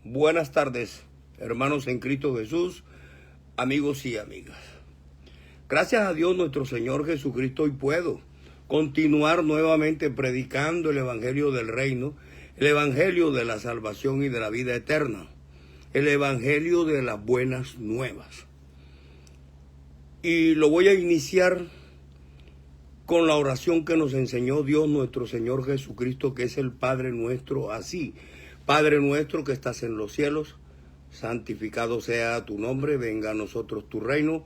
Buenas tardes, hermanos en Cristo Jesús, amigos y amigas. Gracias a Dios nuestro Señor Jesucristo, hoy puedo continuar nuevamente predicando el Evangelio del Reino, el Evangelio de la salvación y de la vida eterna, el Evangelio de las buenas nuevas. Y lo voy a iniciar con la oración que nos enseñó Dios nuestro Señor Jesucristo, que es el Padre nuestro, así: Padre nuestro que estás en los cielos, santificado sea tu nombre, venga a nosotros tu reino,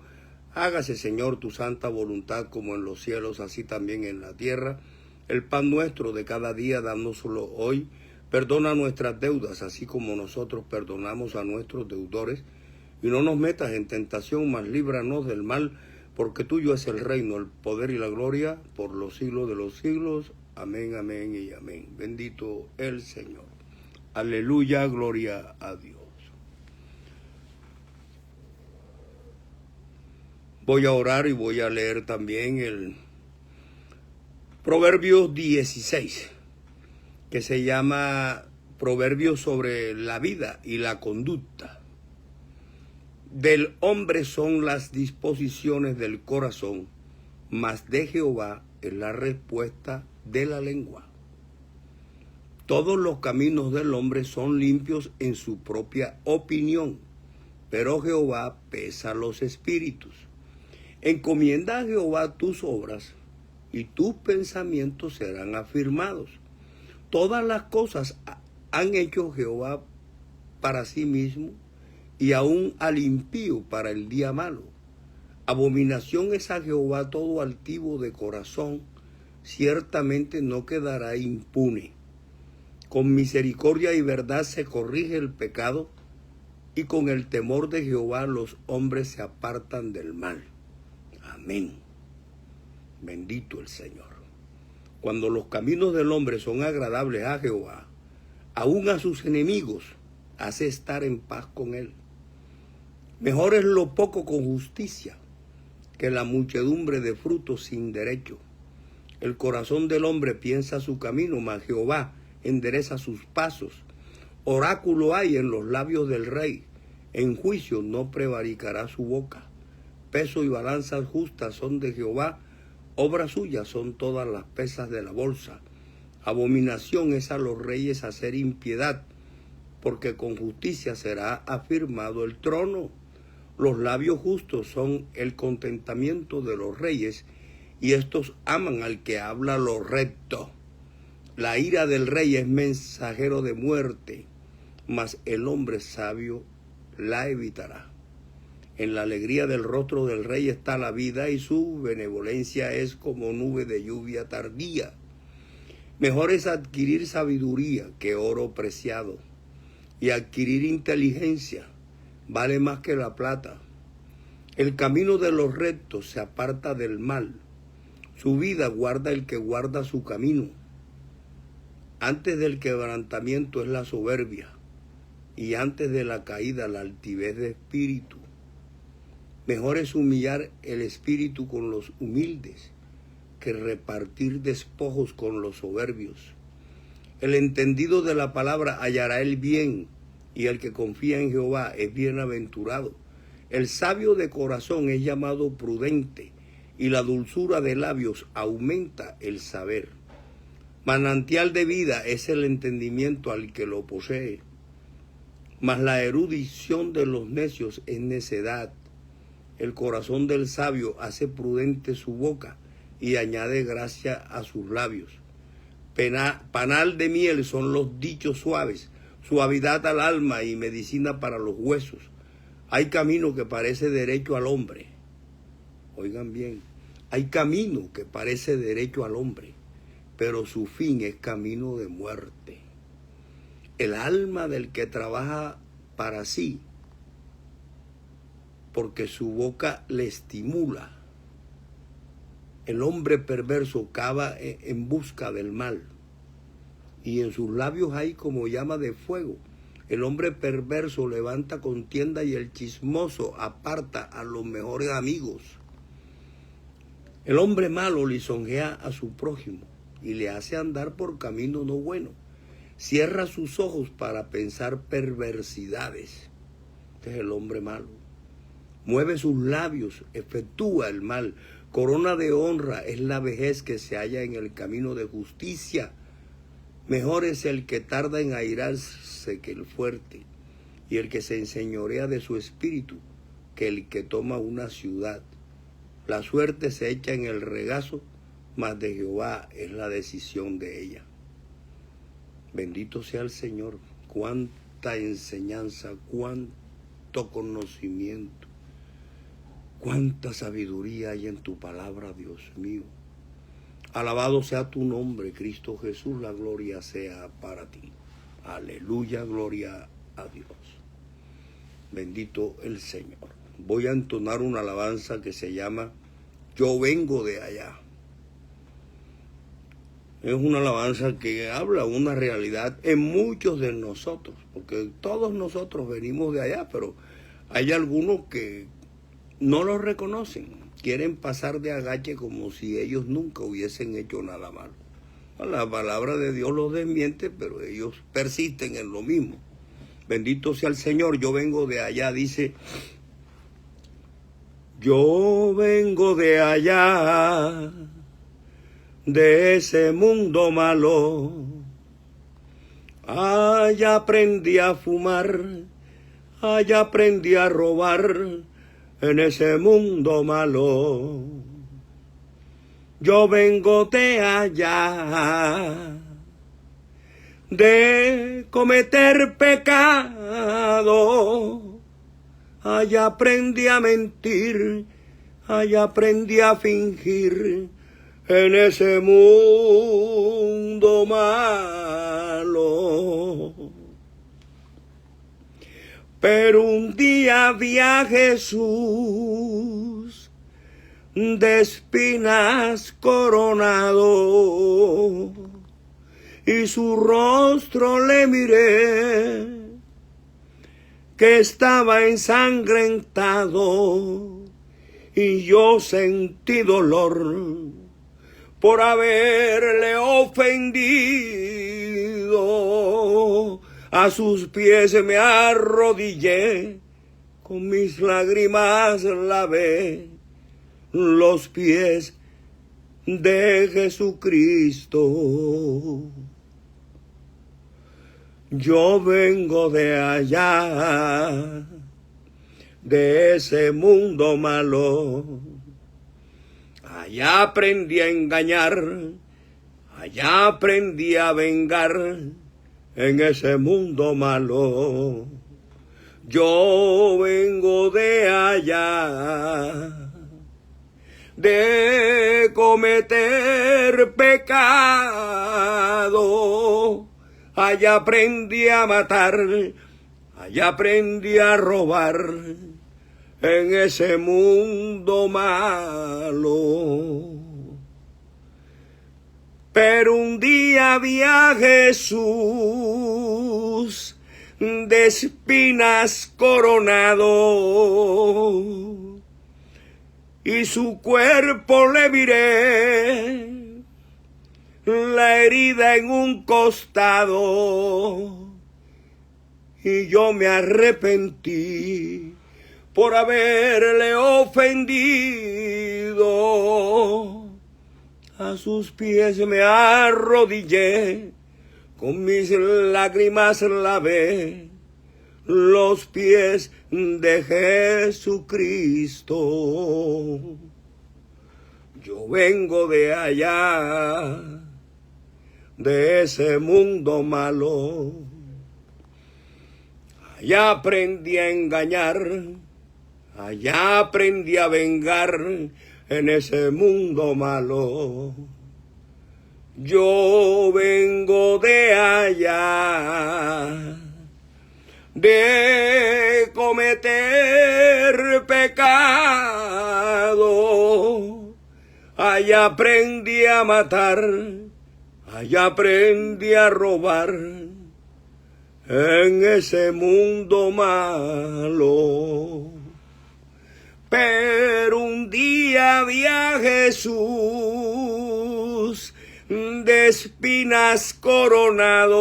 hágase, Señor, tu santa voluntad, como en los cielos, así también en la tierra. El pan nuestro de cada día, dánoslo hoy. Perdona nuestras deudas, así como nosotros perdonamos a nuestros deudores. Y no nos metas en tentación, mas líbranos del mal, porque tuyo es el reino, el poder y la gloria, por los siglos de los siglos. Amén, amén y amén. Bendito el Señor. Aleluya, gloria a Dios. Voy a orar y voy a leer también el Proverbios 16, que se llama Proverbios sobre la vida y la conducta. Del hombre son las disposiciones del corazón, mas de Jehová es la respuesta de la lengua. Todos los caminos del hombre son limpios en su propia opinión, pero Jehová pesa los espíritus. Encomienda a Jehová tus obras, y tus pensamientos serán afirmados. Todas las cosas han hecho Jehová para sí mismo, y aún al impío para el día malo. Abominación es a Jehová todo altivo de corazón, ciertamente no quedará impune. Con misericordia y verdad se corrige el pecado, y con el temor de Jehová los hombres se apartan del mal. Amén. Bendito el Señor. Cuando los caminos del hombre son agradables a Jehová, aún a sus enemigos hace estar en paz con él. Mejor es lo poco con justicia que la muchedumbre de frutos sin derecho. El corazón del hombre piensa su camino, mas Jehová endereza sus pasos. Oráculo hay en los labios del rey, en juicio no prevaricará su boca. Peso y balanzas justas son de Jehová, obras suyas son todas las pesas de la bolsa. Abominación es a los reyes hacer impiedad, porque con justicia será afirmado el trono. Los labios justos son el contentamiento de los reyes, y estos aman al que habla lo recto. La ira del rey es mensajero de muerte, mas el hombre sabio la evitará. En la alegría del rostro del rey está la vida, y su benevolencia es como nube de lluvia tardía. Mejor es adquirir sabiduría que oro preciado, y adquirir inteligencia vale más que la plata. El camino de los rectos se aparta del mal, su vida guarda el que guarda su camino. Antes del quebrantamiento es la soberbia, y antes de la caída la altivez de espíritu. Mejor es humillar el espíritu con los humildes que repartir despojos con los soberbios. El entendido de la palabra hallará el bien, y el que confía en Jehová es bienaventurado. El sabio de corazón es llamado prudente, y la dulzura de labios aumenta el saber. Manantial de vida es el entendimiento al que lo posee, mas la erudición de los necios es necedad. El corazón del sabio hace prudente su boca, y añade gracia a sus labios. Panal de miel son los dichos suaves, suavidad al alma y medicina para los huesos. Hay camino que parece derecho al hombre. Oigan bien, hay camino que parece derecho al hombre, pero su fin es camino de muerte. El alma del que trabaja para sí, porque su boca le estimula. El hombre perverso cava en busca del mal, y en sus labios hay como llama de fuego. El hombre perverso levanta contienda, y el chismoso aparta a los mejores amigos. El hombre malo lisonjea a su prójimo, y le hace andar por camino no bueno. cierra sus ojos para pensar perversidades. Este es el hombre malo. Mueve sus labios, efectúa el mal. Corona de honra es la vejez que se halla en el camino de justicia. Mejor es el que tarda en airarse que el fuerte, y el que se enseñorea de su espíritu que el que toma una ciudad. La suerte se echa en el regazo, mas de Jehová es la decisión de ella. Bendito sea el Señor. Cuánta enseñanza, cuánto conocimiento, cuánta sabiduría hay en tu palabra, Dios mío. Alabado sea tu nombre, Cristo Jesús, la gloria sea para ti. Aleluya, gloria a Dios. Bendito el Señor. Voy a entonar una alabanza que se llama Yo vengo de allá. Es una alabanza que habla una realidad en muchos de nosotros, porque todos nosotros venimos de allá, pero hay algunos que no lo reconocen, quieren pasar de agache como si ellos nunca hubiesen hecho nada malo. La palabra de Dios los desmiente, pero ellos persisten en lo mismo. Bendito sea el Señor. Yo vengo de allá, dice, yo vengo de allá, de ese mundo malo. Allá aprendí a fumar, allá aprendí a robar, en ese mundo malo. Yo vengo de allá, de cometer pecado. Allá aprendí a mentir, allá aprendí a fingir, en ese mundo malo. Pero un día vi a Jesús de espinas coronado, y su rostro le miré, que estaba ensangrentado, y yo sentí dolor por haberle ofendido. A sus pies me arrodillé, con mis lágrimas lavé los pies de Jesucristo. Yo vengo de allá, de ese mundo malo. Allá aprendí a engañar, allá aprendí a vengar, en ese mundo malo. Yo vengo de allá, de cometer pecado. Allá aprendí a matar, allá aprendí a robar, en ese mundo malo. Pero un día vi a Jesús de espinas coronado, y su cuerpo le miré, la herida en un costado, y yo me arrepentí por haberle ofendido. A sus pies me arrodillé, con mis lágrimas lavé los pies de Jesucristo. Yo vengo de allá, de ese mundo malo. Allá aprendí a engañar, allá aprendí a vengar, en ese mundo malo. Yo vengo de allá, de cometer pecado. Allá aprendí a matar, allá aprendí a robar, en ese mundo malo. Pero un día vi a Jesús de espinas coronado,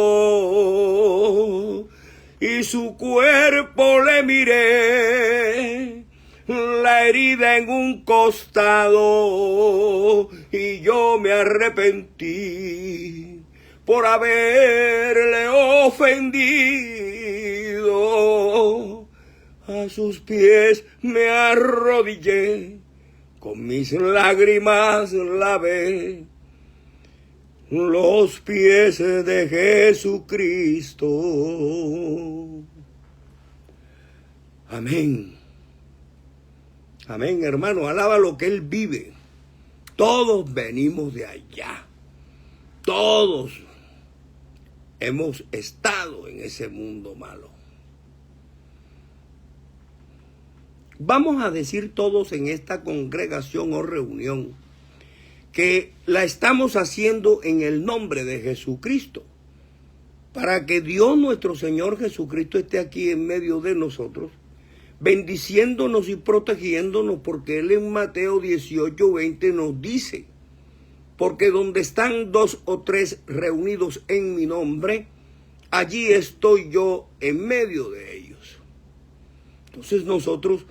y su cuerpo le miré, la herida en un costado, y yo me arrepentí por haberle ofendido. A sus pies me arrodillé, con mis lágrimas lavé los pies de Jesucristo. Amén. Amén, hermano. Alaba lo que Él vive. Todos venimos de allá. Todos hemos estado en ese mundo malo. Vamos a decir todos en esta congregación o reunión que la estamos haciendo en el nombre de Jesucristo, para que Dios nuestro Señor Jesucristo esté aquí en medio de nosotros, bendiciéndonos y protegiéndonos, porque Él en Mateo 18:20 nos dice: porque donde están 2 o 3 reunidos en mi nombre, allí estoy yo en medio de ellos. Entonces nosotros,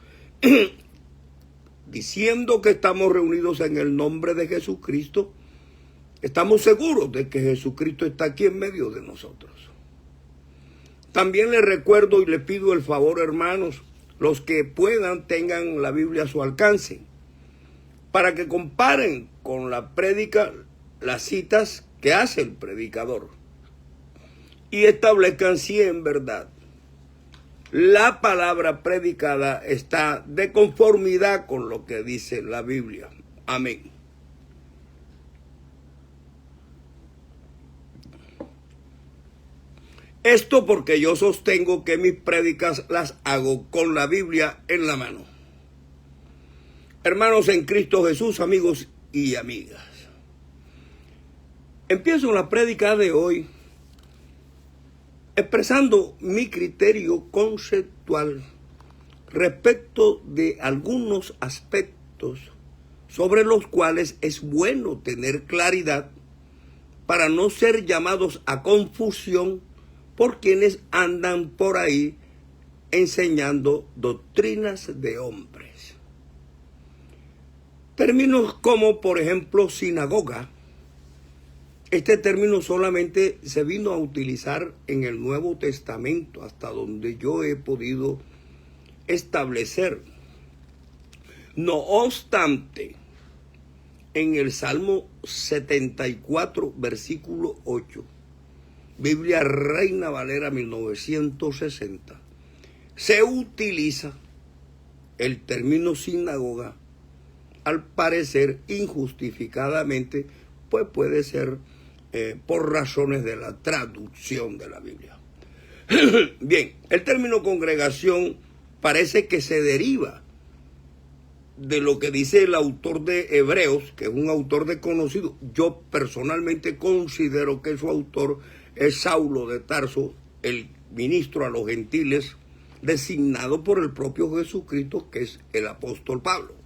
diciendo que estamos reunidos en el nombre de Jesucristo, estamos seguros de que Jesucristo está aquí en medio de nosotros. También les recuerdo y les pido el favor, hermanos, los que puedan, tengan la Biblia a su alcance, para que comparen con la prédica las citas que hace el predicador y establezcan si en verdad la palabra predicada está de conformidad con lo que dice la Biblia. Amén. Esto porque yo sostengo que mis prédicas las hago con la Biblia en la mano. Hermanos en Cristo Jesús, amigos y amigas, empiezo la prédica de hoy expresando mi criterio conceptual respecto de algunos aspectos sobre los cuales es bueno tener claridad para no ser llamados a confusión por quienes andan por ahí enseñando doctrinas de hombres. Términos como, por ejemplo, sinagoga. Este término solamente se vino a utilizar en el Nuevo Testamento, hasta donde yo he podido establecer. No obstante, en el Salmo 74, versículo 8, Biblia Reina Valera 1960, se utiliza el término sinagoga, al parecer injustificadamente, pues puede ser por razones de la traducción de la Biblia. Bien, el término congregación parece que se deriva de lo que dice el autor de Hebreos, que es un autor desconocido. Yo personalmente considero que su autor es Saulo de Tarso, el ministro a los gentiles, designado por el propio Jesucristo, que es el apóstol Pablo.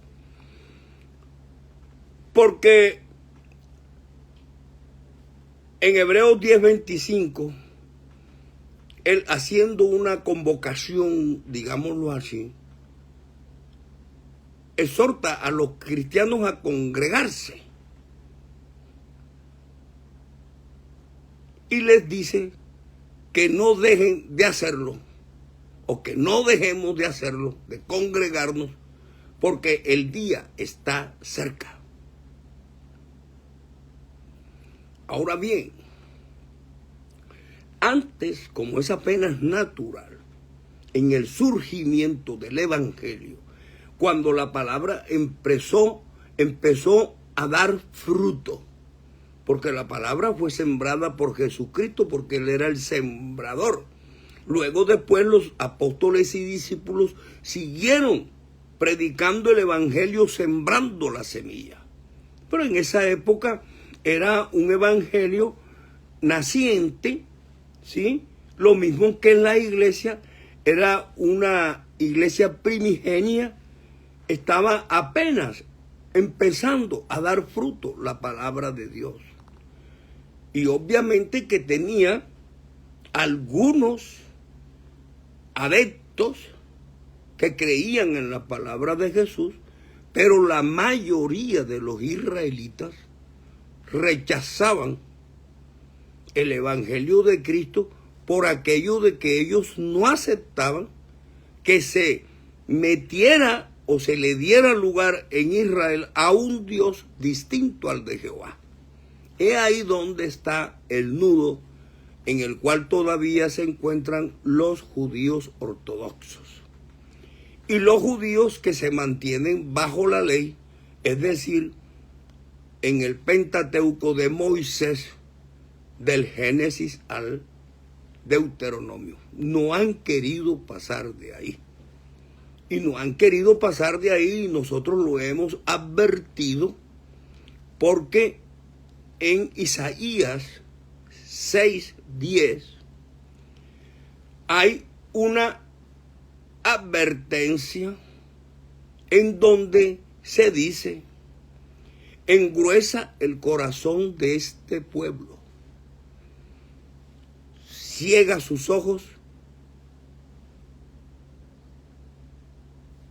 Porque en Hebreos 10:25, él haciendo una convocación, digámoslo así, exhorta a los cristianos a congregarse y les dice que no dejen de hacerlo, o que no dejemos de hacerlo, de congregarnos, porque el día está cerca. Ahora bien, antes, como es apenas natural, en el surgimiento del Evangelio, cuando la palabra empezó a dar fruto, porque la palabra fue sembrada por Jesucristo, porque Él era el sembrador. Luego después los apóstoles y discípulos siguieron predicando el Evangelio, sembrando la semilla. Pero en esa época era un evangelio naciente, ¿sí? Lo mismo que en la iglesia, era una iglesia primigenia, estaba apenas empezando a dar fruto la palabra de Dios. Y obviamente que tenía algunos adeptos que creían en la palabra de Jesús, pero la mayoría de los israelitas rechazaban el evangelio de Cristo por aquello de que ellos no aceptaban que se metiera o se le diera lugar en Israel a un Dios distinto al de Jehová. He ahí donde está el nudo en el cual todavía se encuentran los judíos ortodoxos. Y los judíos que se mantienen bajo la ley, es decir, en el Pentateuco de Moisés, del Génesis al Deuteronomio. No han querido pasar de ahí. Y no han querido pasar de ahí y nosotros lo hemos advertido porque en Isaías 6:10 hay una advertencia en donde se dice: engruesa el corazón de este pueblo, ciega sus ojos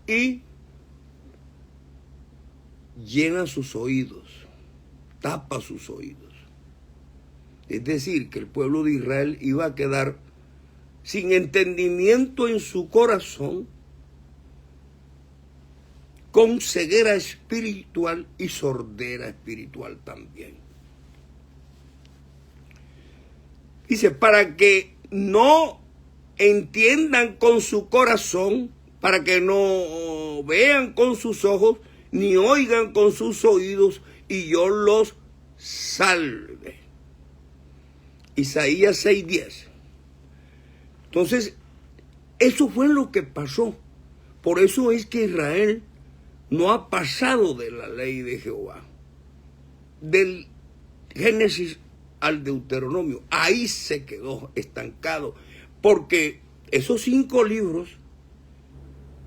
y llena sus oídos, tapa sus oídos. Es decir, que el pueblo de Israel iba a quedar sin entendimiento en su corazón, con ceguera espiritual y sordera espiritual también. Dice, para que no entiendan con su corazón, para que no vean con sus ojos, ni oigan con sus oídos, y yo los salve. Isaías 6:10. Entonces, eso fue lo que pasó. Por eso es que Israel no ha pasado de la ley de Jehová, del Génesis al Deuteronomio. Ahí se quedó estancado, porque esos 5 libros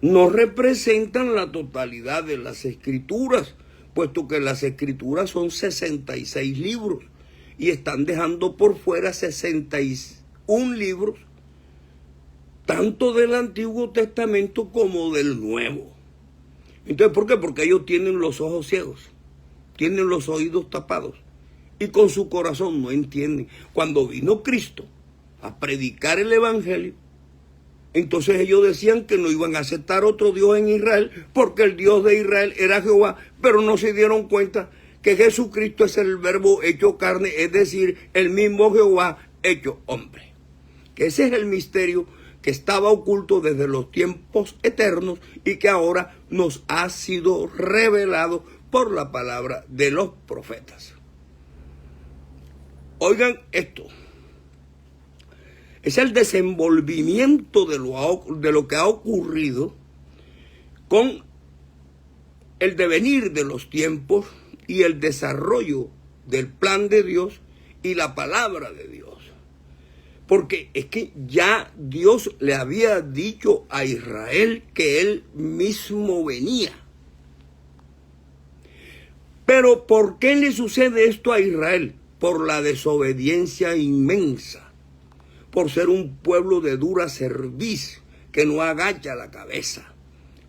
no representan la totalidad de las escrituras, puesto que las escrituras son 66 libros y están dejando por fuera 61 libros, tanto del Antiguo Testamento como del Nuevo. Entonces, ¿por qué? Porque ellos tienen los ojos ciegos, tienen los oídos tapados y con su corazón no entienden. Cuando vino Cristo a predicar el Evangelio, entonces ellos decían que no iban a aceptar otro Dios en Israel, porque el Dios de Israel era Jehová, pero no se dieron cuenta que Jesucristo es el verbo hecho carne, es decir, el mismo Jehová hecho hombre. Que ese es el misterio que estaba oculto desde los tiempos eternos y que ahora nos ha sido revelado por la palabra de los profetas. Oigan esto. Es el desenvolvimiento de lo que ha ocurrido con el devenir de los tiempos y el desarrollo del plan de Dios y la palabra de Dios. Porque es que ya Dios le había dicho a Israel que él mismo venía. Pero ¿por qué le sucede esto a Israel? Por la desobediencia inmensa. Por ser un pueblo de dura cerviz, que no agacha la cabeza,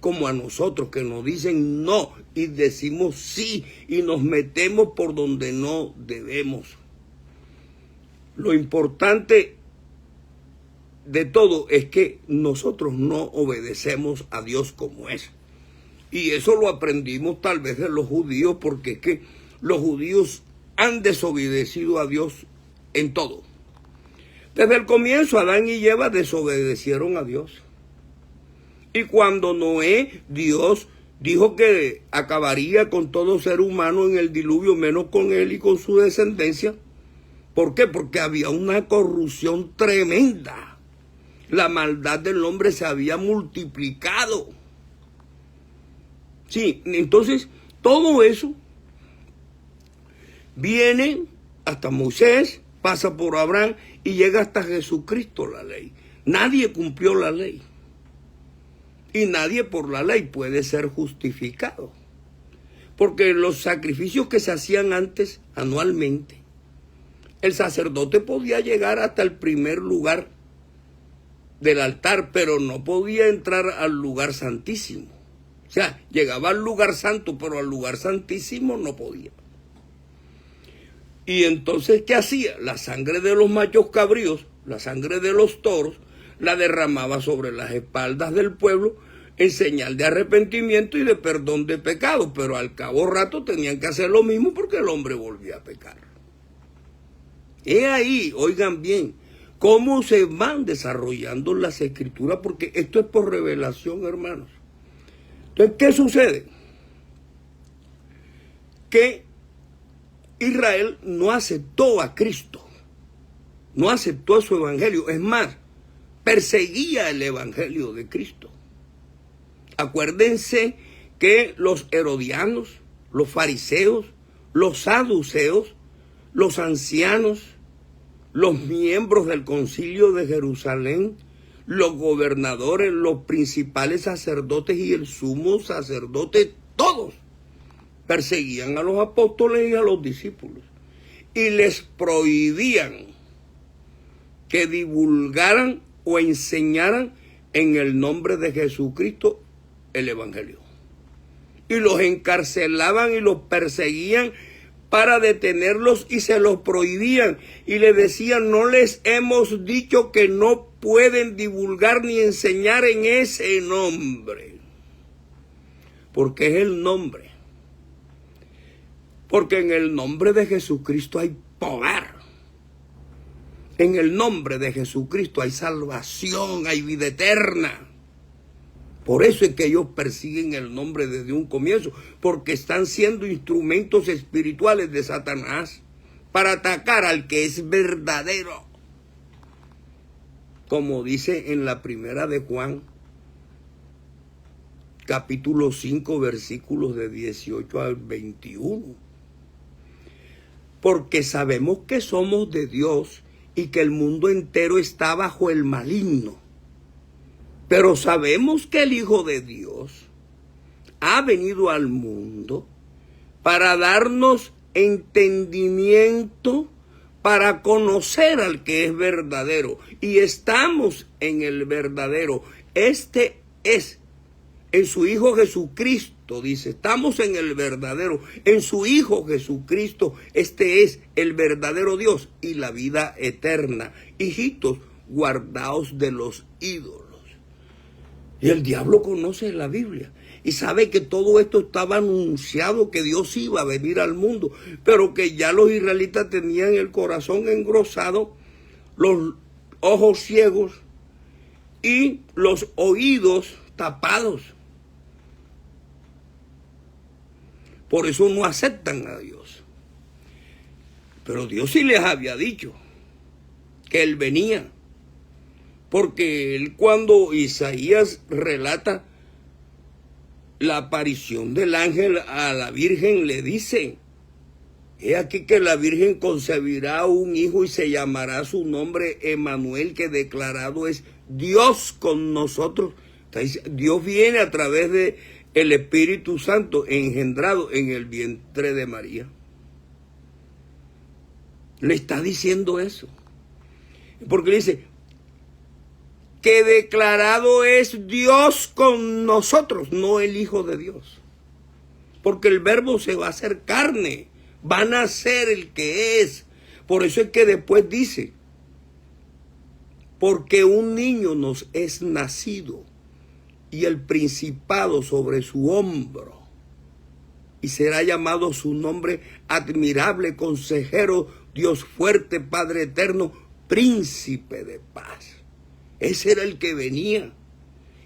como a nosotros que nos dicen no y decimos sí y nos metemos por donde no debemos. Lo importante de todo es que nosotros no obedecemos a Dios como es. Y eso lo aprendimos tal vez de los judíos, porque es que los judíos han desobedecido a Dios en todo. Desde el comienzo, Adán y Eva desobedecieron a Dios. Y cuando Noé, Dios dijo que acabaría con todo ser humano en el diluvio, menos con él y con su descendencia. ¿Por qué? Porque había una corrupción tremenda. La maldad del hombre se había multiplicado. Sí, entonces todo eso viene hasta Moisés, pasa por Abraham y llega hasta Jesucristo la ley. Nadie cumplió la ley. Y nadie por la ley puede ser justificado. Porque los sacrificios que se hacían antes anualmente El sacerdote podía llegar hasta el primer lugar del altar, pero no podía entrar al lugar santísimo. O sea, llegaba al lugar santo, pero al lugar santísimo no podía. Y entonces, ¿qué hacía? La sangre de los machos cabríos, la sangre de los toros, la derramaba sobre las espaldas del pueblo en señal de arrepentimiento y de perdón de pecado, pero al cabo rato tenían que hacer lo mismo porque el hombre volvía a pecar. He ahí, oigan bien, cómo se van desarrollando las escrituras, porque esto es por revelación, hermanos. Entonces, ¿qué sucede? Que Israel no aceptó a Cristo, no aceptó su evangelio, es más, perseguía el evangelio de Cristo. Acuérdense que los herodianos, los fariseos, los saduceos, los ancianos, los miembros del concilio de Jerusalén, los gobernadores, los principales sacerdotes y el sumo sacerdote, todos perseguían a los apóstoles y a los discípulos y les prohibían que divulgaran o enseñaran en el nombre de Jesucristo el evangelio. Y los encarcelaban y los perseguían para detenerlos y se los prohibían y les decían: no les hemos dicho que no pueden divulgar ni enseñar en ese nombre, porque es el nombre, porque en el nombre de Jesucristo hay poder, en el nombre de Jesucristo hay salvación, hay vida eterna. Por eso es que ellos persiguen el nombre desde un comienzo, porque están siendo instrumentos espirituales de Satanás para atacar al que es verdadero. Como dice en la primera de Juan, capítulo 5, versículos de 18 al 21. Porque sabemos que somos de Dios y que el mundo entero está bajo el maligno. Pero sabemos que el Hijo de Dios ha venido al mundo para darnos entendimiento, para conocer al que es verdadero. Y estamos en el verdadero. Este es en su Hijo Jesucristo, dice, estamos en el verdadero. En su Hijo Jesucristo, este es el verdadero Dios y la vida eterna. Hijitos, guardaos de los ídolos. Y el diablo conoce la Biblia y sabe que todo esto estaba anunciado, que Dios iba a venir al mundo, pero que ya los israelitas tenían el corazón engrosado, los ojos ciegos y los oídos tapados. Por eso no aceptan a Dios. Pero Dios sí les había dicho que Él venía. Porque él, cuando Isaías relata la aparición del ángel a la Virgen, le dice: he aquí que la Virgen concebirá un hijo y se llamará su nombre Emmanuel, que declarado es Dios con nosotros. Dios viene a través de el Espíritu Santo engendrado en el vientre de María. Le está diciendo eso. Porque le dice que declarado es Dios con nosotros, no el Hijo de Dios. Porque el verbo se va a hacer carne, va a nacer el que es. Por eso es que después dice: porque un niño nos es nacido y el principado sobre su hombro, y será llamado su nombre admirable, consejero, Dios fuerte, Padre eterno, príncipe de paz. Ese era el que venía.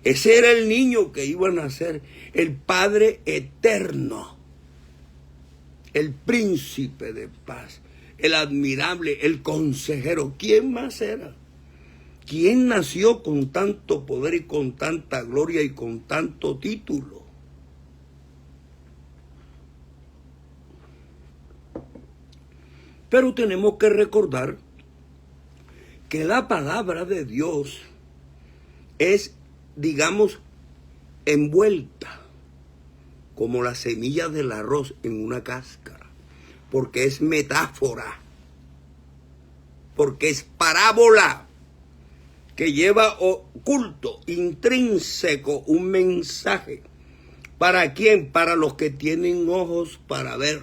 Ese era el niño que iba a nacer. El Padre eterno. El príncipe de paz. El admirable, el consejero. ¿Quién más era? ¿Quién nació con tanto poder y con tanta gloria y con tanto título? Pero tenemos que recordar que la palabra de Dios es, digamos, envuelta como la semilla del arroz en una cáscara, porque es metáfora. porque es parábola que lleva oculto, intrínseco, un mensaje. ¿Para quién? Para los que tienen ojos para ver,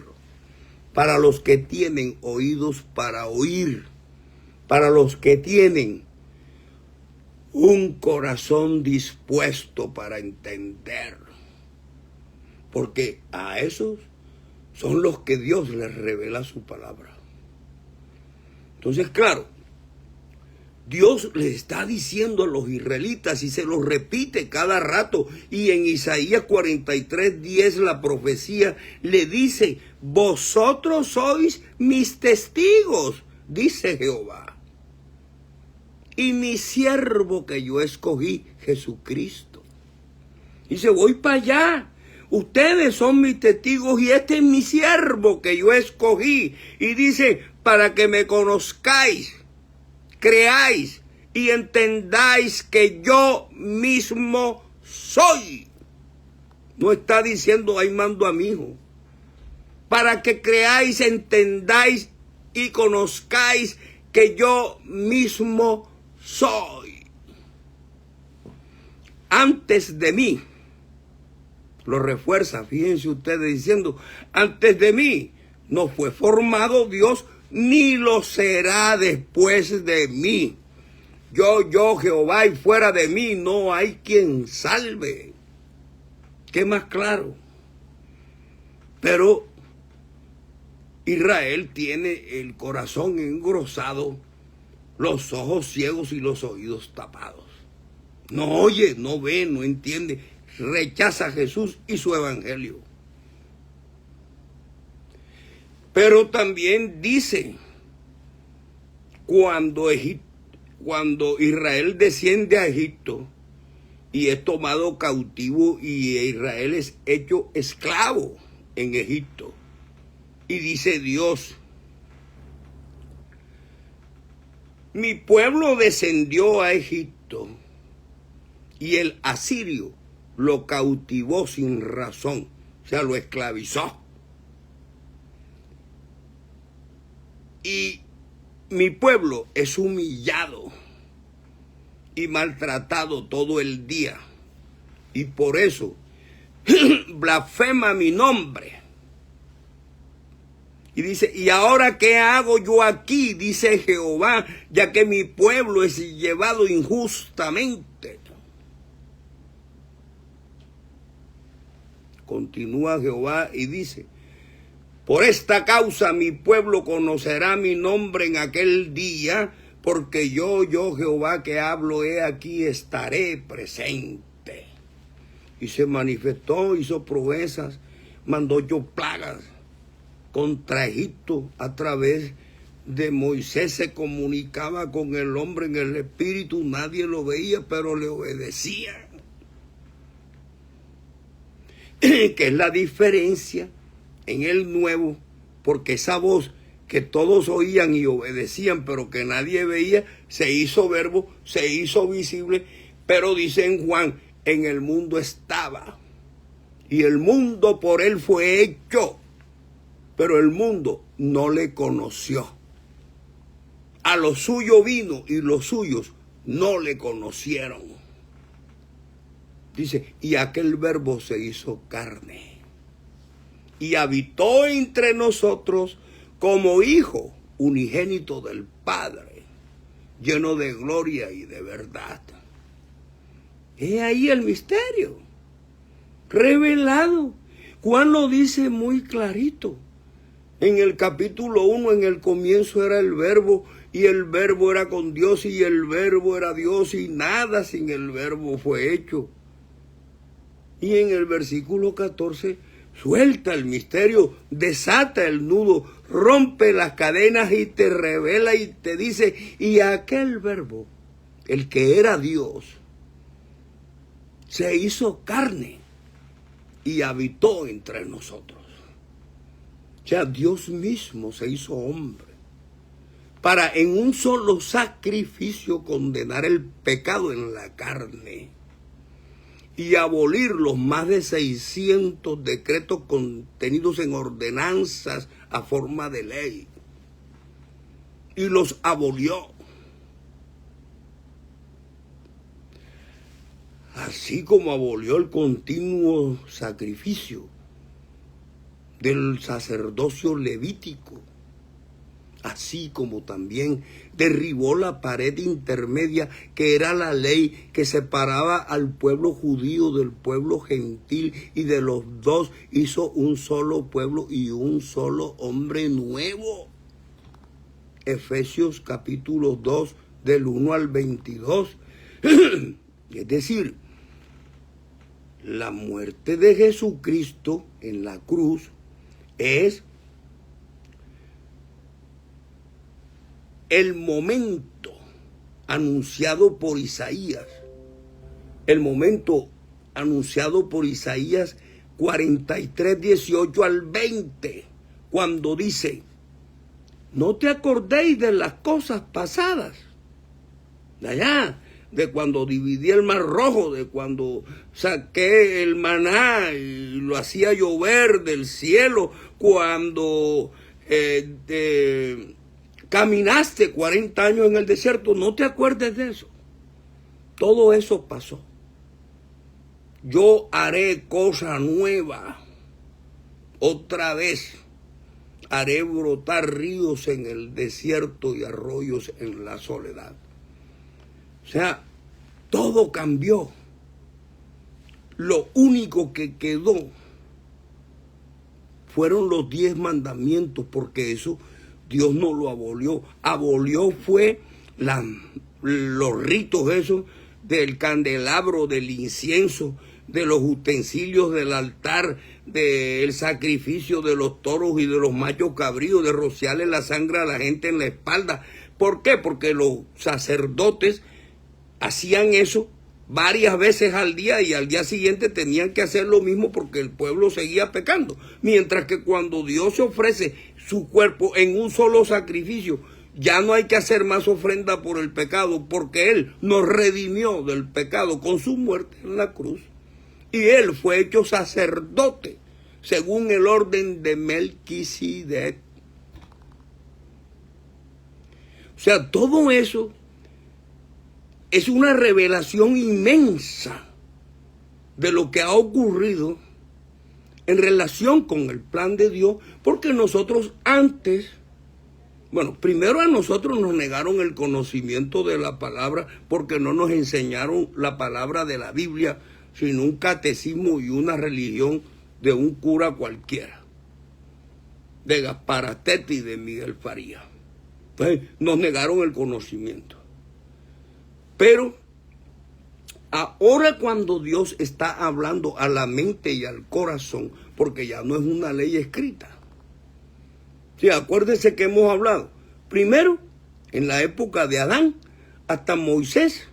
para los que tienen oídos para oír, para los que tienen un corazón dispuesto para entender. Porque a esos son los que Dios les revela su palabra. Entonces, claro, Dios les está diciendo a los israelitas y se los repite cada rato. Y en Isaías 43:10 la profecía le dice: vosotros sois mis testigos, dice Jehová. Y mi siervo que yo escogí, Jesucristo. Dice, voy para allá. Ustedes son mis testigos y este es mi siervo que yo escogí. Y dice, para que me conozcáis, creáis y entendáis que yo mismo soy. No está diciendo, ahí mando a mi hijo. Para que creáis, entendáis y conozcáis que yo mismo soy. Antes de mí, lo refuerza, fíjense ustedes diciendo, antes de mí no fue formado Dios, ni lo será después de mí. Yo, Jehová, y fuera de mí no hay quien salve. ¿Qué más claro? Pero Israel tiene el corazón engrosado, los ojos ciegos y los oídos tapados. No oye, no ve, no entiende. Rechaza a Jesús y su evangelio. Pero también dice, cuando Israel desciende a Egipto y es tomado cautivo y Israel es hecho esclavo en Egipto. Y dice Dios, mi pueblo descendió a Egipto y el asirio lo cautivó sin razón, o sea, lo esclavizó. Y mi pueblo es humillado y maltratado todo el día. Y por eso blasfema mi nombre. Y dice, ¿y ahora qué hago yo aquí? Dice Jehová, ya que mi pueblo es llevado injustamente. Continúa Jehová y dice, por esta causa mi pueblo conocerá mi nombre en aquel día, porque yo Jehová que hablo, he aquí estaré presente. Y se manifestó, hizo proezas, mandó yo plagas contra Egipto a través de Moisés. Se comunicaba con el hombre en el espíritu, nadie lo veía, pero le obedecía. Que es la diferencia en el nuevo, porque esa voz que todos oían y obedecían, pero que nadie veía, se hizo verbo, se hizo visible, pero dice en Juan, en el mundo estaba, y el mundo por él fue hecho, pero el mundo no le conoció. A lo suyo vino y los suyos no le conocieron. Dice, y aquel verbo se hizo carne y habitó entre nosotros como hijo unigénito del Padre, lleno de gloria y de verdad. He ahí el misterio revelado. Juan lo dice muy clarito. En el capítulo 1, en el comienzo era el verbo, y el verbo era con Dios, y el verbo era Dios, y nada sin el verbo fue hecho. Y en el versículo 14, suelta el misterio, desata el nudo, rompe las cadenas y te revela y te dice, y aquel verbo, el que era Dios, se hizo carne y habitó entre nosotros. O sea, Dios mismo se hizo hombre para en un solo sacrificio condenar el pecado en la carne y abolir los más de 600 decretos contenidos en ordenanzas a forma de ley. y los abolió. Así como abolió el continuo sacrificio del sacerdocio levítico, así como también derribó la pared intermedia que era la ley que separaba al pueblo judío del pueblo gentil, y de los dos hizo un solo pueblo y un solo hombre nuevo. Efesios capítulo 2 del 1 al 22. Es decir, la muerte de Jesucristo en la cruz es el momento anunciado por Isaías. El momento anunciado por Isaías 43, 18 al 20, cuando dice: no te acordéis de las cosas pasadas, de allá, de cuando dividí el mar rojo, de cuando saqué el maná y lo hacía llover del cielo, cuando caminaste 40 años en el desierto. No te acuerdes de eso. Todo eso pasó. Yo haré cosa nueva. Otra vez haré brotar ríos en el desierto y arroyos en la soledad. O sea, todo cambió. Lo único que quedó fueron los 10 mandamientos, porque eso Dios no lo abolió. Abolió fue los ritos esos del candelabro, del incienso, de los utensilios del altar, del sacrificio de los toros y de los machos cabríos, de rociarle la sangre a la gente en la espalda. ¿Por qué? Porque los sacerdotes hacían eso varias veces al día y al día siguiente tenían que hacer lo mismo porque el pueblo seguía pecando. Mientras que cuando Dios se ofrece su cuerpo en un solo sacrificio, ya no hay que hacer más ofrenda por el pecado, porque Él nos redimió del pecado con su muerte en la cruz. Y Él fue hecho sacerdote según el orden de Melquisedec. O sea, todo eso es una revelación inmensa de lo que ha ocurrido en relación con el plan de Dios, porque nosotros antes, primero a nosotros nos negaron el conocimiento de la palabra, porque no nos enseñaron la palabra de la Biblia, sino un catecismo y una religión de un cura cualquiera, de Gaspar Astete y de Miguel Faría. Entonces, nos negaron el conocimiento. Pero ahora, cuando Dios está hablando a la mente y al corazón, porque ya no es una ley escrita. Sí, acuérdense que hemos hablado. Primero, en la época de Adán hasta Moisés,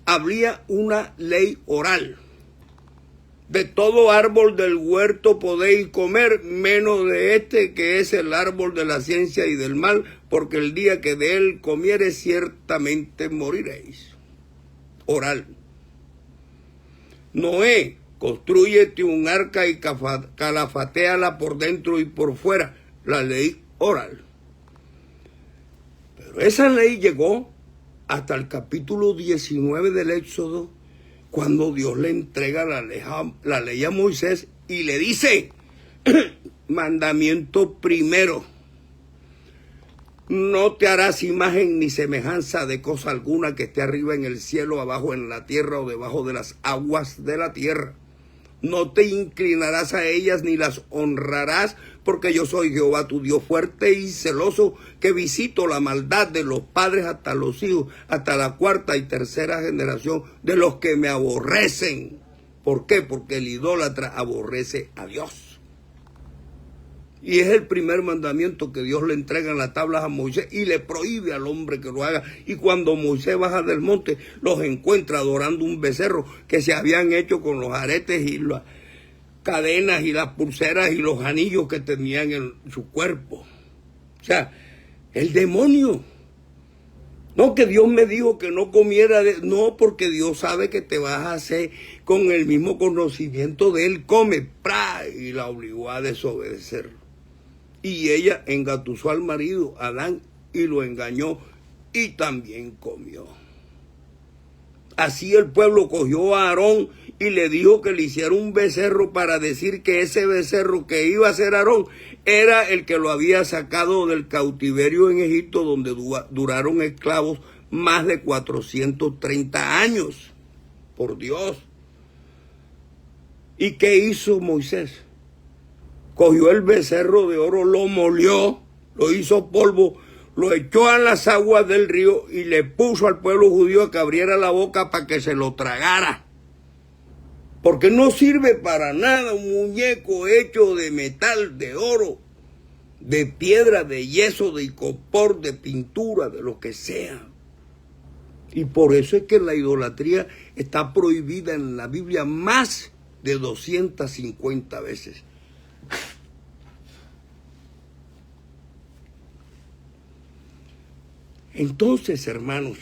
habría una ley oral. De todo árbol del huerto podéis comer, menos de este, que es el árbol de la ciencia y del mal, porque el día que de él comiereis ciertamente moriréis. Oral. Noé, constrúyete un arca y calafatéala por dentro y por fuera. La ley oral. Pero esa ley llegó hasta el capítulo 19 del Éxodo, cuando Dios le entrega la ley a Moisés y le dice, mandamiento primero: no te harás imagen ni semejanza de cosa alguna que esté arriba en el cielo, abajo en la tierra o debajo de las aguas de la tierra. No te inclinarás a ellas ni las honrarás, porque yo soy Jehová tu Dios fuerte y celoso, que visito la maldad de los padres hasta los hijos, hasta la cuarta y tercera generación de los que me aborrecen. ¿Por qué? Porque el idólatra aborrece a Dios. Y es el primer mandamiento que Dios le entrega en las tablas a Moisés y le prohíbe al hombre que lo haga. Y cuando Moisés baja del monte, los encuentra adorando un becerro que se habían hecho con los aretes y las cadenas y las pulseras y los anillos que tenían en su cuerpo. O sea, el demonio. No que Dios me dijo que no comiera no, porque Dios sabe que te vas a hacer con el mismo conocimiento de él. Come, ¡pra! Y la obligó a desobedecer. Y ella engatusó al marido, Adán, y lo engañó y también comió. Así el pueblo cogió a Aarón y le dijo que le hiciera un becerro para decir que ese becerro que iba a ser Aarón era el que lo había sacado del cautiverio en Egipto, donde duraron esclavos más de 430 años. Por Dios. ¿Y qué hizo Moisés? Cogió el becerro de oro, lo molió, lo hizo polvo, lo echó a las aguas del río y le puso al pueblo judío que abriera la boca para que se lo tragara. Porque no sirve para nada un muñeco hecho de metal, de oro, de piedra, de yeso, de icopor, de pintura, de lo que sea. Y por eso es que la idolatría está prohibida en la Biblia más de 250 veces. Entonces, hermanos,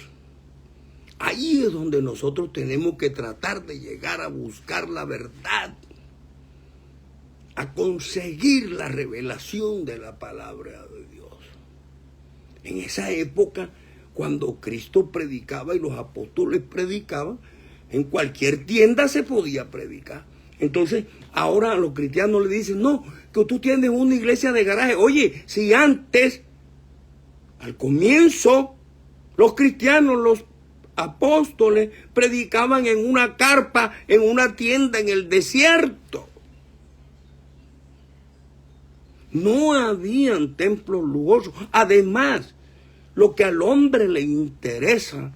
ahí es donde nosotros tenemos que tratar de llegar a buscar la verdad, a conseguir la revelación de la palabra de Dios. En esa época, cuando Cristo predicaba y los apóstoles predicaban, en cualquier tienda se podía predicar. Entonces, ahora a los cristianos le dicen, no, que tú tienes una iglesia de garaje. Oye, si antes, al comienzo, los cristianos, los apóstoles, predicaban en una carpa, en una tienda en el desierto. No habían templos lujosos. Además, lo que al hombre le interesa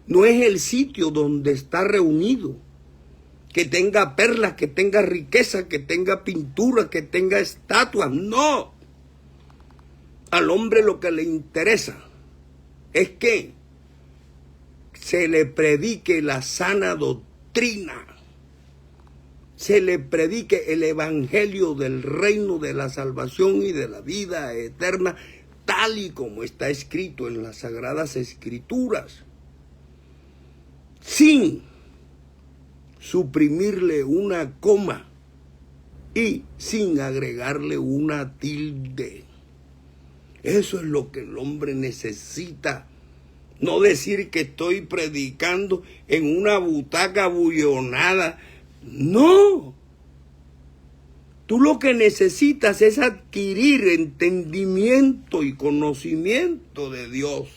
no es el sitio donde está reunido, que tenga perlas, que tenga riqueza, que tenga pintura, que tenga estatuas. No. Al hombre lo que le interesa es que se le predique la sana doctrina, se le predique el evangelio del reino de la salvación y de la vida eterna, tal y como está escrito en las Sagradas Escrituras, sin suprimirle una coma y sin agregarle una tilde. Eso es lo que el hombre necesita. No decir que estoy predicando en una butaca bullonada. No. Tú lo que necesitas es adquirir entendimiento y conocimiento de Dios.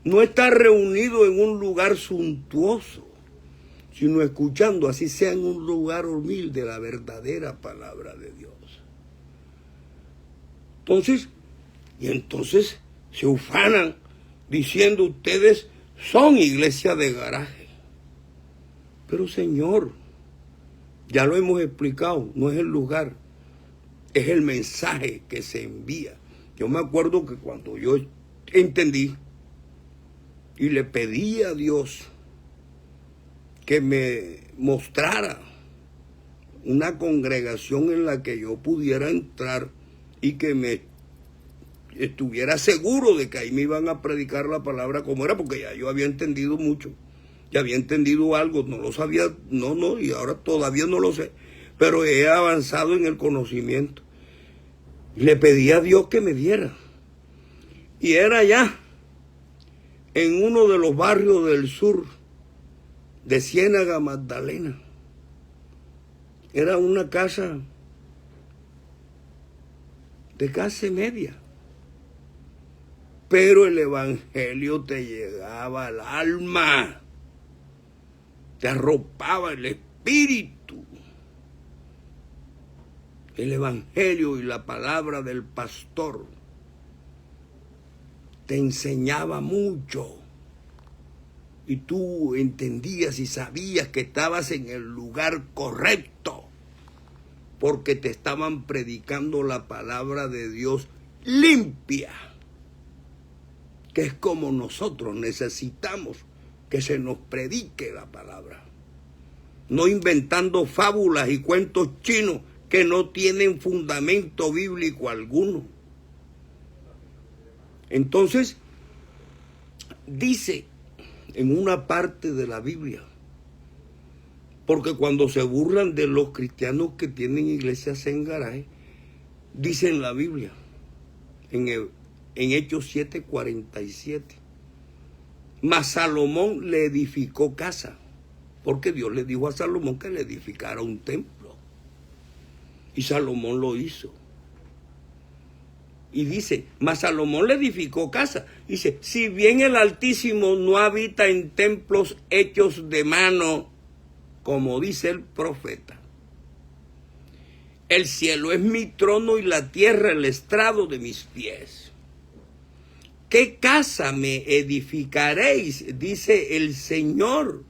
No estar reunido en un lugar suntuoso, sino escuchando, así sea en un lugar humilde, la verdadera palabra de Dios. Entonces se ufanan diciendo, ustedes son iglesia de garaje. Pero Señor, ya lo hemos explicado, no es el lugar, es el mensaje que se envía. Yo me acuerdo que cuando yo entendí y le pedí a Dios que me mostrara una congregación en la que yo pudiera entrar y que me estuviera seguro de que ahí me iban a predicar la palabra como era, porque ya yo había entendido mucho, ya había entendido algo, no lo sabía, y ahora todavía no lo sé, pero he avanzado en el conocimiento. Le pedí a Dios que me diera, y era allá, en uno de los barrios del sur de Ciénaga Magdalena. Era una casa de clase media, pero el evangelio te llegaba al alma, te arropaba el espíritu. El evangelio y la palabra del pastor te enseñaba mucho y tú entendías y sabías que estabas en el lugar correcto, porque te estaban predicando la palabra de Dios limpia, que es como nosotros necesitamos que se nos predique la palabra, no inventando fábulas y cuentos chinos que no tienen fundamento bíblico alguno. Entonces, dice en una parte de la Biblia, porque cuando se burlan de los cristianos que tienen iglesias en garaje, dice en la Biblia, en en Hechos 7:47. Mas Salomón le edificó casa, porque Dios le dijo a Salomón que le edificara un templo. Y Salomón lo hizo. Y dice, mas Salomón le edificó casa. Dice, si bien el Altísimo no habita en templos hechos de mano, como dice el profeta, el cielo es mi trono y la tierra el estrado de mis pies. ¿Qué casa me edificaréis? Dice el Señor.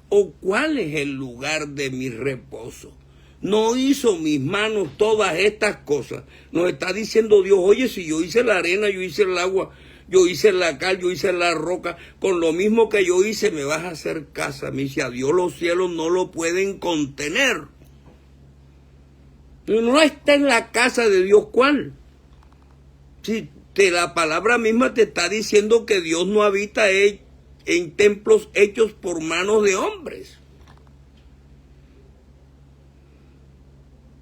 ¿O cuál es el lugar de mi reposo? No hizo mis manos todas estas cosas. Nos está diciendo Dios, oye, si yo hice la arena, yo hice el agua, yo hice la cal, yo hice la roca, con lo mismo que yo hice me vas a hacer casa. Me dice, a Dios los cielos no lo pueden contener. No está en la casa de Dios, ¿cuál? Si la palabra misma te está diciendo que Dios no habita en templos hechos por manos de hombres.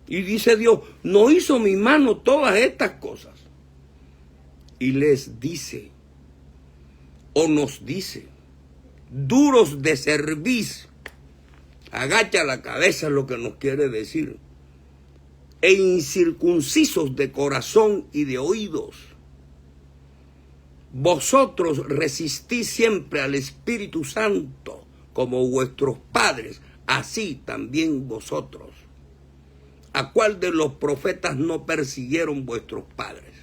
Y dice Dios, no hizo mi mano todas estas cosas. Y les dice, o nos dice, duros de cerviz, agacha la cabeza es lo que nos quiere decir, e incircuncisos de corazón y de oídos. Vosotros resistís siempre al Espíritu Santo, como vuestros padres, así también vosotros. ¿A cuál de los profetas no persiguieron vuestros padres?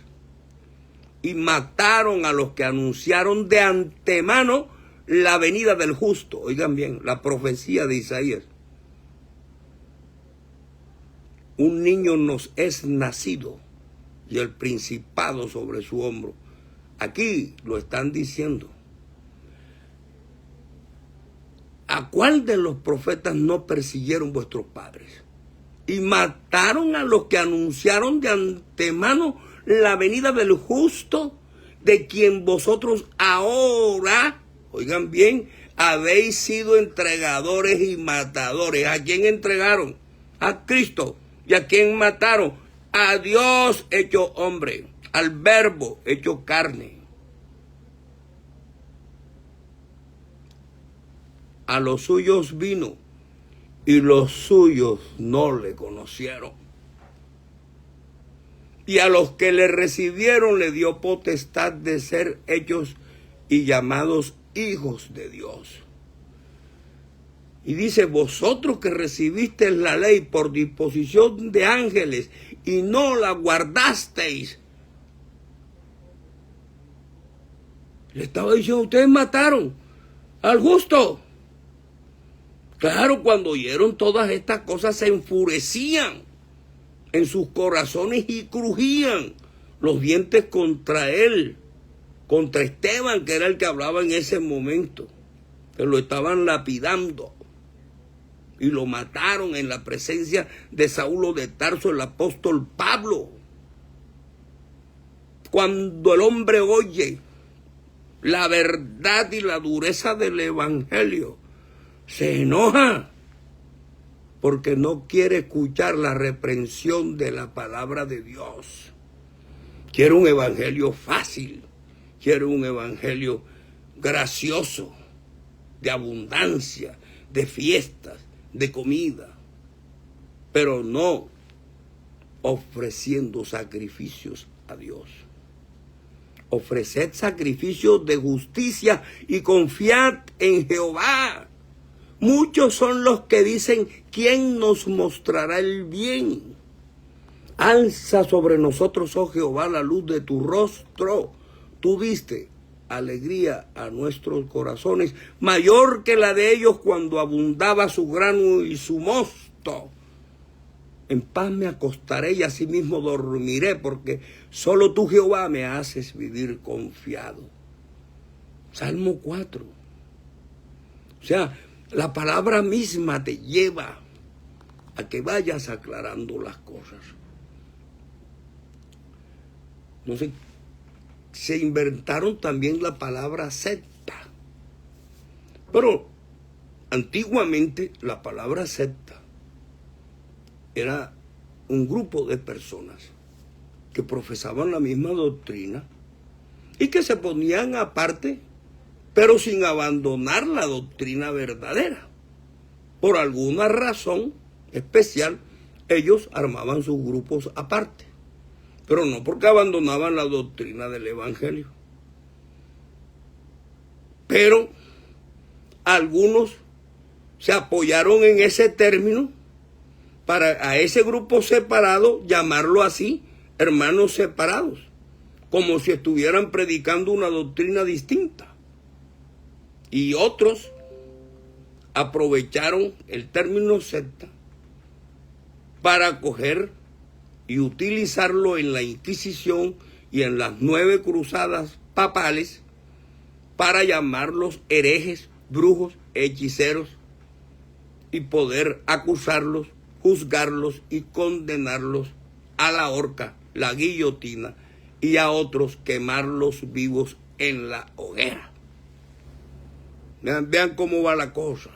Y mataron a los que anunciaron de antemano la venida del justo. Oigan bien, la profecía de Isaías. Un niño nos es nacido y el principado sobre su hombro. Aquí lo están diciendo. ¿A cuál de los profetas no persiguieron vuestros padres? Y mataron a los que anunciaron de antemano la venida del justo, de quien vosotros ahora, oigan bien, habéis sido entregadores y matadores. ¿A quién entregaron? A Cristo. ¿Y a quién mataron? A Dios hecho hombre, al Verbo hecho carne. A los suyos vino y los suyos no le conocieron. Y a los que le recibieron le dio potestad de ser hechos y llamados hijos de Dios. Y dice, vosotros que recibisteis la ley por disposición de ángeles y no la guardasteis. Le estaba diciendo, ustedes mataron al justo. Claro, cuando oyeron todas estas cosas se enfurecían en sus corazones y crujían los dientes contra él, contra Esteban, que era el que hablaba en ese momento, que lo estaban lapidando. Y lo mataron en la presencia de Saulo de Tarso, el apóstol Pablo. Cuando el hombre oye la verdad y la dureza del evangelio, se enoja porque no quiere escuchar la reprensión de la palabra de Dios. Quiere un evangelio fácil, quiere un evangelio gracioso, de abundancia, de fiestas, de comida, pero no ofreciendo sacrificios a Dios. Ofreced sacrificios de justicia y confiad en Jehová. Muchos son los que dicen, ¿quién nos mostrará el bien? Alza sobre nosotros, oh Jehová, la luz de tu rostro. Tú diste alegría a nuestros corazones, mayor que la de ellos cuando abundaba su grano y su mosto. En paz me acostaré y asimismo dormiré, porque solo tú, Jehová, me haces vivir confiado. Salmo 4. O sea, la palabra misma te lleva a que vayas aclarando las cosas. No sé, se inventaron también la palabra secta. Pero antiguamente la palabra secta era un grupo de personas que profesaban la misma doctrina, y que se ponían aparte, pero sin abandonar la doctrina verdadera. Por alguna razón especial, ellos armaban sus grupos aparte, pero no porque abandonaban la doctrina del Evangelio. Pero algunos se apoyaron en ese término para a ese grupo separado llamarlo así, hermanos separados, como si estuvieran predicando una doctrina distinta. Y otros aprovecharon el término secta para coger y utilizarlo en la Inquisición y en las 9 cruzadas papales para llamarlos herejes, brujos, hechiceros y poder acusarlos, juzgarlos y condenarlos a la horca, la guillotina, y a otros quemarlos vivos en la hoguera. Vean cómo va la cosa.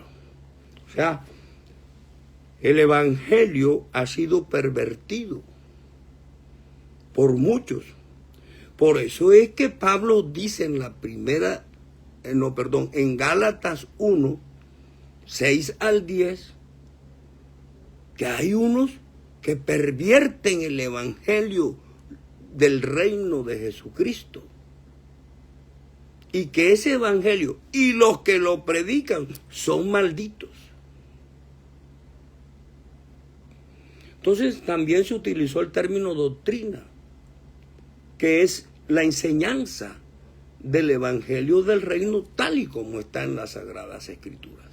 O sea, el Evangelio ha sido pervertido por muchos. Por eso es que Pablo dice en la primera, en Gálatas 1, 6 al 10, que hay unos que pervierten el Evangelio del reino de Jesucristo. Y que ese Evangelio y los que lo predican son malditos. Entonces también se utilizó el término doctrina, que es la enseñanza del Evangelio del reino tal y como está en las Sagradas Escrituras.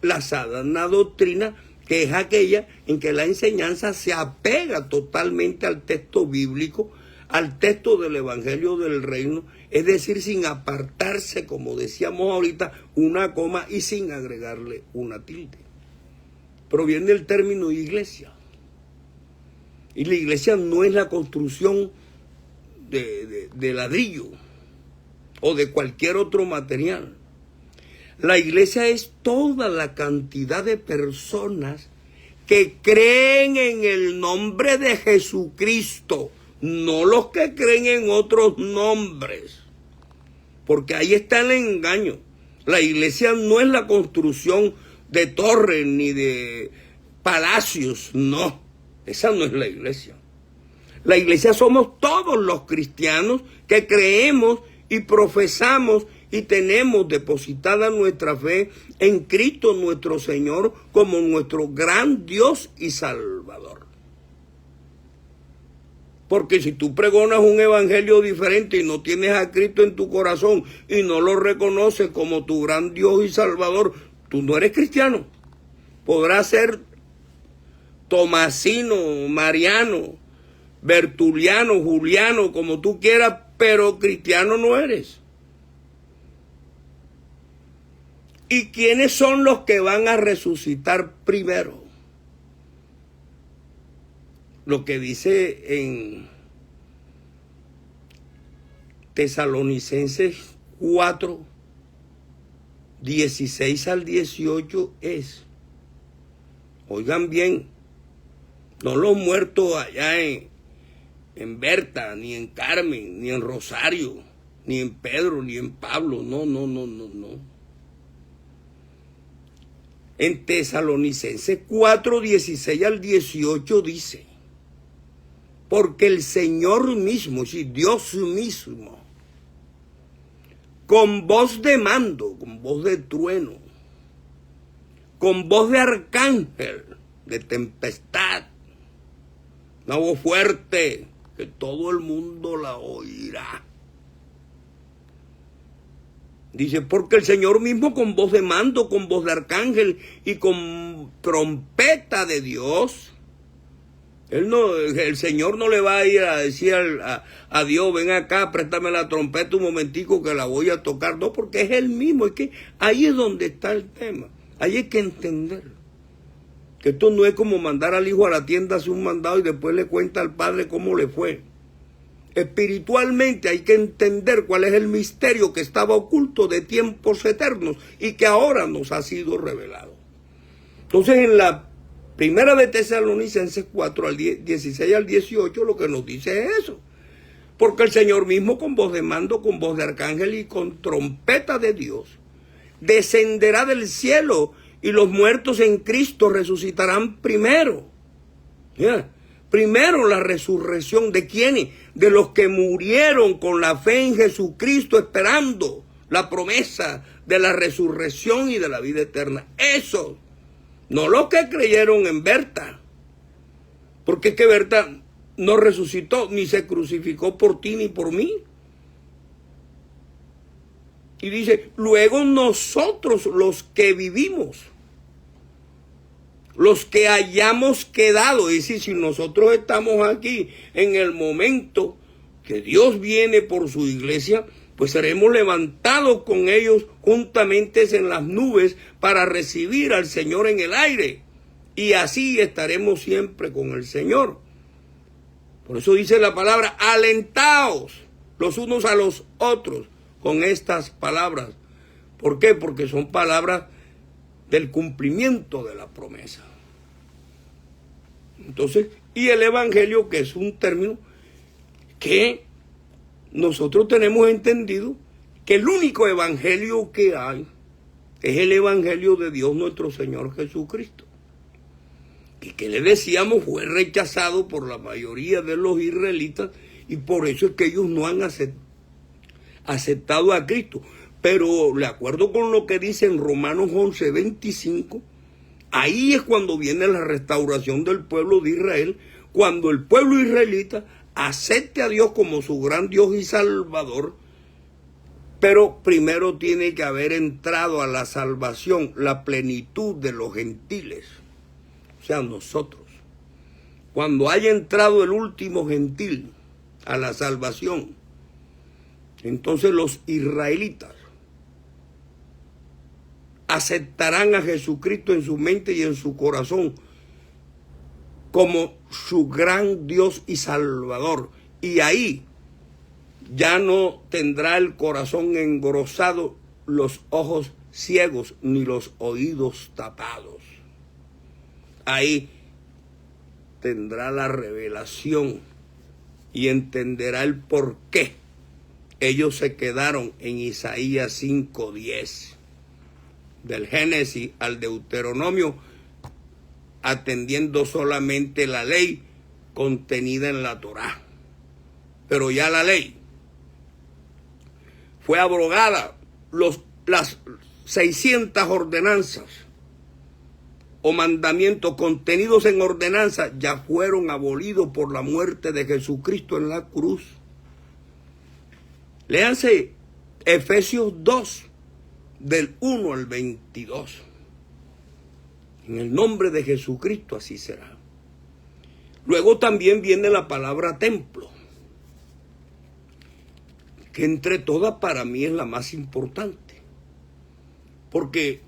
La sana doctrina, que es aquella en que la enseñanza se apega totalmente al texto bíblico, al texto del Evangelio del reino, es decir, sin apartarse, como decíamos ahorita, una coma y sin agregarle una tilde. Proviene del término iglesia. Y la iglesia no es la construcción de ladrillo o de cualquier otro material. La iglesia es toda la cantidad de personas que creen en el nombre de Jesucristo, no los que creen en otros nombres, porque ahí está el engaño. La iglesia no es la construcción de torres ni de palacios, no, esa no es la iglesia. La iglesia somos todos los cristianos que creemos y profesamos y tenemos depositada nuestra fe en Cristo nuestro Señor como nuestro gran Dios y Salvador. Porque si tú pregonas un evangelio diferente y no tienes a Cristo en tu corazón y no lo reconoces como tu gran Dios y Salvador, tú no eres cristiano. Podrás ser tomasino, mariano, bertuliano, juliano, como tú quieras, pero cristiano no eres. ¿Y quiénes son los que van a resucitar primero? Lo que dice en Tesalonicenses 4, 16 al 18 es, oigan bien, no los muertos allá en Berta, ni en Carmen, ni en Rosario, ni en Pedro, ni en Pablo, no. En Tesalonicenses 4, 16 al 18 dice, porque el Señor mismo, sí, Dios mismo, con voz de mando, con voz de trueno, con voz de arcángel, de tempestad, una voz fuerte, que todo el mundo la oirá. Dice, porque el Señor mismo con voz de mando, con voz de arcángel y con trompeta de Dios. El Señor no le va a ir a decir a Dios, ven acá, préstame la trompeta un momentico que la voy a tocar. No, porque es Él mismo. Es que ahí es donde está el tema. Ahí hay que entender que esto no es como mandar al hijo a la tienda a hacer un mandado y después le cuenta al padre cómo le fue. Espiritualmente hay que entender cuál es el misterio que estaba oculto de tiempos eternos y que ahora nos ha sido revelado. Entonces, en la primera de Tesalonicenses 4, 16 al 18, lo que nos dice es eso. Porque el Señor mismo, con voz de mando, con voz de arcángel y con trompeta de Dios, descenderá del cielo, y los muertos en Cristo resucitarán primero. ¿Ya? Primero la resurrección de quienes, de los que murieron con la fe en Jesucristo, esperando la promesa de la resurrección y de la vida eterna. Eso, no los que creyeron en Berta, porque es que Berta no resucitó ni se crucificó por ti ni por mí. Y dice, luego nosotros los que vivimos, los que hayamos quedado, es decir, si nosotros estamos aquí en el momento que Dios viene por su iglesia, pues seremos levantados con ellos juntamente en las nubes para recibir al Señor en el aire. Y así estaremos siempre con el Señor. Por eso dice la palabra, alentaos los unos a los otros con estas palabras. ¿Por qué? Porque son palabras del cumplimiento de la promesa. Entonces, y el evangelio, que es un término que nosotros tenemos entendido que el único evangelio que hay es el evangelio de Dios nuestro Señor Jesucristo. Y que le decíamos fue rechazado por la mayoría de los israelitas, y por eso es que ellos no han aceptado a Cristo. Pero de acuerdo con lo que dice en Romanos 11:25, ahí es cuando viene la restauración del pueblo de Israel, cuando el pueblo israelita acepte a Dios como su gran Dios y Salvador, pero primero tiene que haber entrado a la salvación, la plenitud de los gentiles, o sea, nosotros. Cuando haya entrado el último gentil a la salvación, entonces los israelitas aceptarán a Jesucristo en su mente y en su corazón como su gran Dios y Salvador. Y ahí ya no tendrá el corazón engrosado, los ojos ciegos, ni los oídos tapados. Ahí tendrá la revelación y entenderá el por qué ellos se quedaron en Isaías 5:10. Del Génesis al Deuteronomio, atendiendo solamente la ley contenida en la Torá. Pero ya la ley fue abrogada, las 600 ordenanzas o mandamientos contenidos en ordenanzas ya fueron abolidos por la muerte de Jesucristo en la cruz. Léanse Efesios 2, del 1 al 22. En el nombre de Jesucristo así será. Luego también viene la palabra templo, que entre todas para mí es la más importante. Porque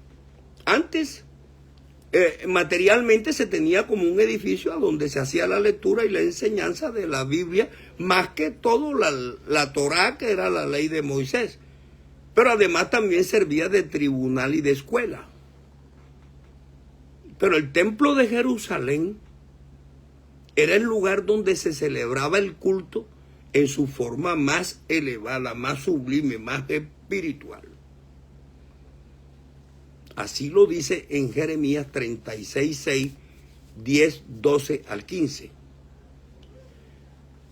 antes materialmente se tenía como un edificio a donde se hacía la lectura y la enseñanza de la Biblia, más que todo la Torá, que era la ley de Moisés. Pero además también servía de tribunal y de escuela. Pero el templo de Jerusalén era el lugar donde se celebraba el culto en su forma más elevada, más sublime, más espiritual. Así lo dice en Jeremías 36:6, 10, 12 al 15.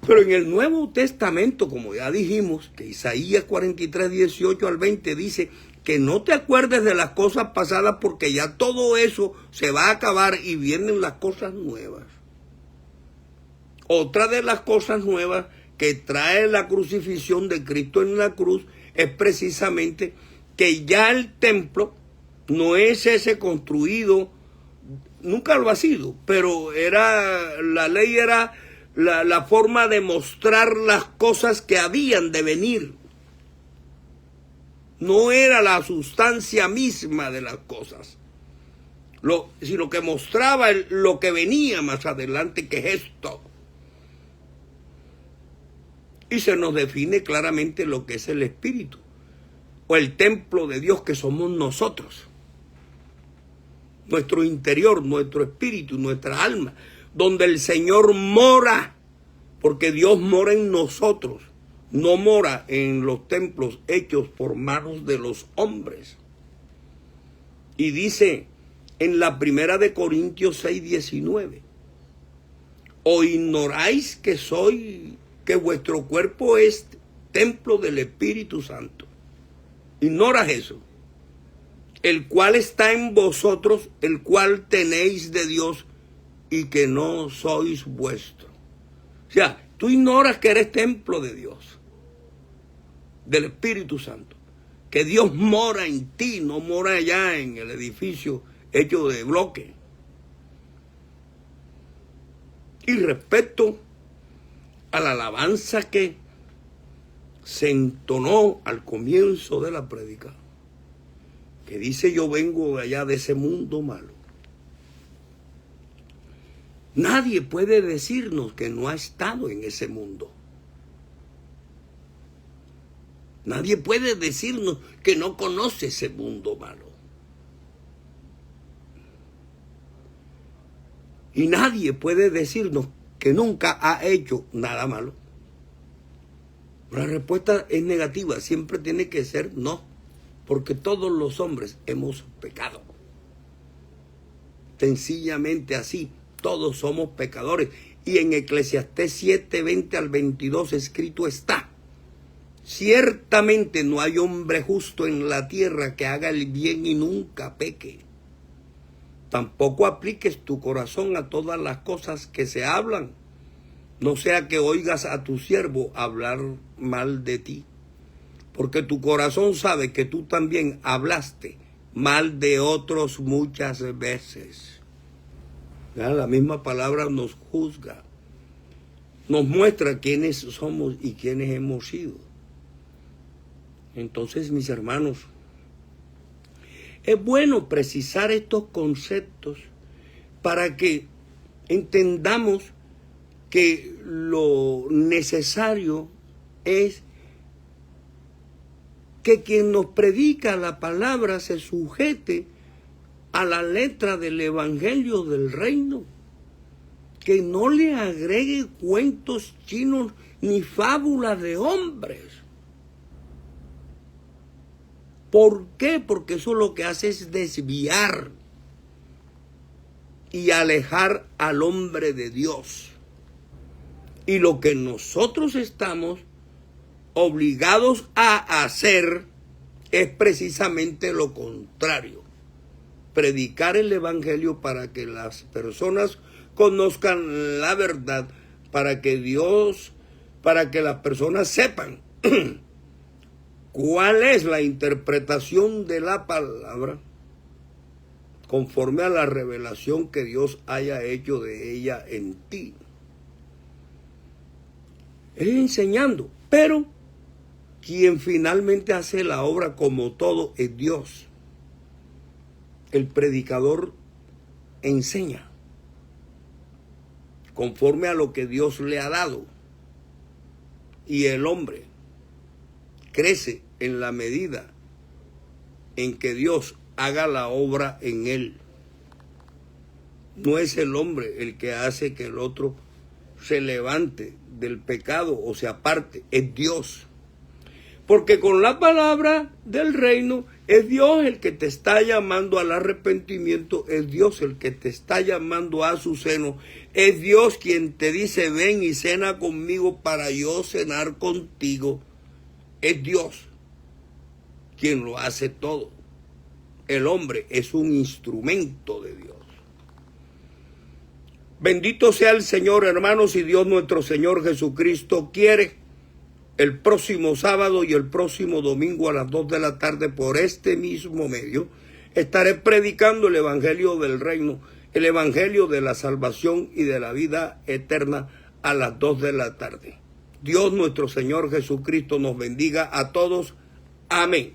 Pero en el Nuevo Testamento, como ya dijimos, que Isaías 43, 18 al 20 dice que no te acuerdes de las cosas pasadas porque ya todo eso se va a acabar y vienen las cosas nuevas. Otra de las cosas nuevas que trae la crucifixión de Cristo en la cruz es precisamente que ya el templo no es ese construido, nunca lo ha sido, pero la ley era la forma de mostrar las cosas que habían de venir. No era la sustancia misma de las cosas, sino que mostraba lo que venía más adelante, que es esto. Y se nos define claramente lo que es el espíritu, o el templo de Dios, que somos nosotros. Nuestro interior, nuestro espíritu, nuestra alma, donde el Señor mora Porque Dios mora en nosotros, no mora en los templos hechos por manos de los hombres. Y dice en la primera de Corintios 6:19, ¿o ignoráis que vuestro cuerpo es templo del Espíritu Santo? ¿Ignoras eso? El cual está en vosotros, el cual tenéis de Dios y que no sois vuestro. O sea, tú ignoras que eres templo de Dios, del Espíritu Santo, que Dios mora en ti, no mora allá en el edificio hecho de bloque. Y respecto a la alabanza que se entonó al comienzo de la prédica, que dice: yo vengo de allá de ese mundo malo. Nadie puede decirnos que no ha estado en ese mundo. Nadie puede decirnos que no conoce ese mundo malo. Y nadie puede decirnos que nunca ha hecho nada malo. La respuesta es negativa, siempre tiene que ser no, porque todos los hombres hemos pecado. Sencillamente así, todos somos pecadores. Y en Eclesiastés 7:20 al 22 escrito está: ciertamente no hay hombre justo en la tierra que haga el bien y nunca peque. Tampoco apliques tu corazón a todas las cosas que se hablan, no sea que oigas a tu siervo hablar mal de ti, porque tu corazón sabe que tú también hablaste mal de otros muchas veces. ¿Ya? La misma palabra nos juzga, nos muestra quiénes somos y quiénes hemos sido. Entonces, mis hermanos, es bueno precisar estos conceptos para que entendamos que lo necesario es que quien nos predica la palabra se sujete a la letra del Evangelio del Reino, que no le agregue cuentos chinos ni fábulas de hombres. ¿Por qué? Porque eso lo que hace es desviar y alejar al hombre de Dios. Y lo que nosotros estamos obligados a hacer es precisamente lo contrario: predicar el Evangelio para que las personas conozcan la verdad, para que las personas sepan cuál es la interpretación de la palabra conforme a la revelación que Dios haya hecho de ella en ti. Es enseñando, pero quien finalmente hace la obra como todo es Dios. El predicador enseña conforme a lo que Dios le ha dado, y el hombre crece en la medida en que Dios haga la obra en él. No es el hombre el que hace que el otro se levante del pecado o se aparte, es Dios. Porque con la palabra del reino es Dios el que te está llamando al arrepentimiento, es Dios el que te está llamando a su seno, es Dios quien te dice: ven y cena conmigo para yo cenar contigo. Es Dios quien lo hace todo. El hombre es un instrumento de Dios. Bendito sea el Señor, hermanos, y Dios nuestro Señor Jesucristo quiere, el próximo sábado y el próximo domingo a las 2 de la tarde por este mismo medio, estaré predicando el Evangelio del Reino, el Evangelio de la salvación y de la vida eterna a las 2 de la tarde. Dios nuestro Señor Jesucristo nos bendiga a todos. Amén.